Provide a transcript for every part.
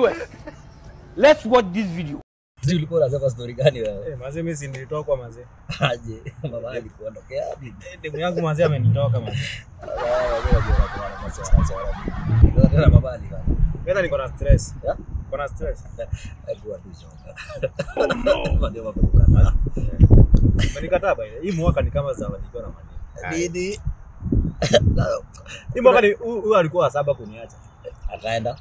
Viewers, let's watch this video. Ulikuwa unasema story gani wewe? Mazee mimi si nilitoka kwa mazee. Aje, mama alikuondokea wapi? Demu yangu mazee amenitoka mazee. Tena baba alikuwa. Mimi niko na stress. Ya? Niko na stress. Alikuwa tu shonga. Ndio mambo kukata. Umenikataa baya. Hii mwaka ni kama zawadi kwa na mani. Nini? Hii mwaka ni huyu alikuwa saba kuniacha. Akaenda.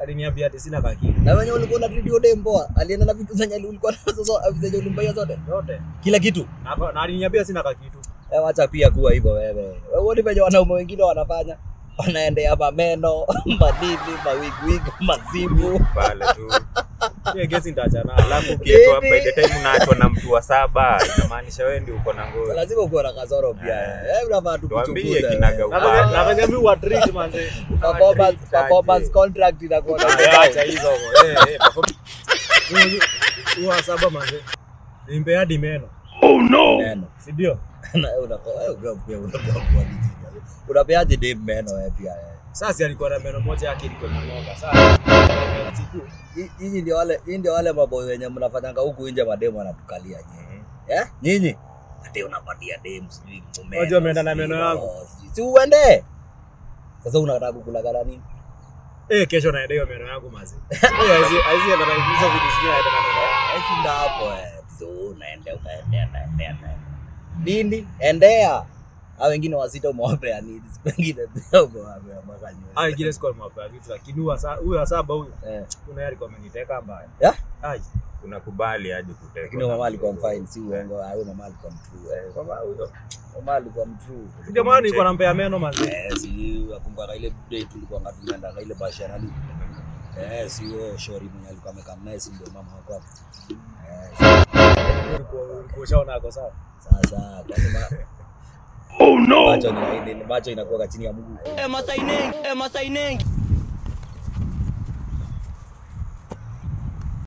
Aliniambia ati sina kaki. Na wewe ulikuwa na video demboa, alienda na vitu zenye ulikuwa nazo zenye ulimbaya zote. Yote. Kila kitu. Na aliniambia sina kaki tu. Acha pia kuwa hivyo wewe. Wewe venye wanaume wengine wanafanya. Wanaendea hapa meno, madini, mawigwig, mazimu Pale tu. Yeye gesi ndachana. Alafu kitu hapa ile time unaachwa na mtu wa saba. Inamaanisha wewe ndio uko na ngozi. lazima uko na kasoro pia. Unafaa tu Tuambie kinaga upa. Na venye mimi wa treat manze. Performance contract inakuwa Acha hizo. Performance. Huwa saba manze. Nimbe hadi meno. Oh no! meno. Si ndio? Na unakuwa kwa dizi. Unapeaje dem meno wewe pia. Sasa alikuwa na meno moja yake ilikuwa inanoga. Sasa Nyinyi ndio wale maboy wenye mnafanyanga huku nje mademo anatukalia nyinyi. Nyinyi ati unapatia dem sijui mume. Unajua umeenda na meno yangu. Si uende. Sasa unataka kukula gala nini? Kesho naenda hiyo meno yangu mazi. Hizi enda na hizo vitu sio naenda na meno yangu. Shinda hapo so unaenda. Nini? Endea. Hao wengine wasita umewapea nini? Wengine pia umewapea mpaka nywele. Hao wengine siko umewapea vitu lakini huyu saba huyu. Kuna yari kwa ameniteka mbaya. Aje. Unakubali aje kuteka. Lakini mama alikuwa mfine si uongo. Au mama alikuwa mtrue. Mama huyo. Mama alikuwa mtrue. Ndio maana nilikuwa nampea meno mazi. Si akumbuka ile day tulikuwa ngatuenda na ile basha nani. Sio shori mwenye alikuwa amekaa naye si ndio mama wako hapo. Ushaona hapo sawa. Sasa kwani Oh no! macho inakuwa chini ya mguu. Masaineng.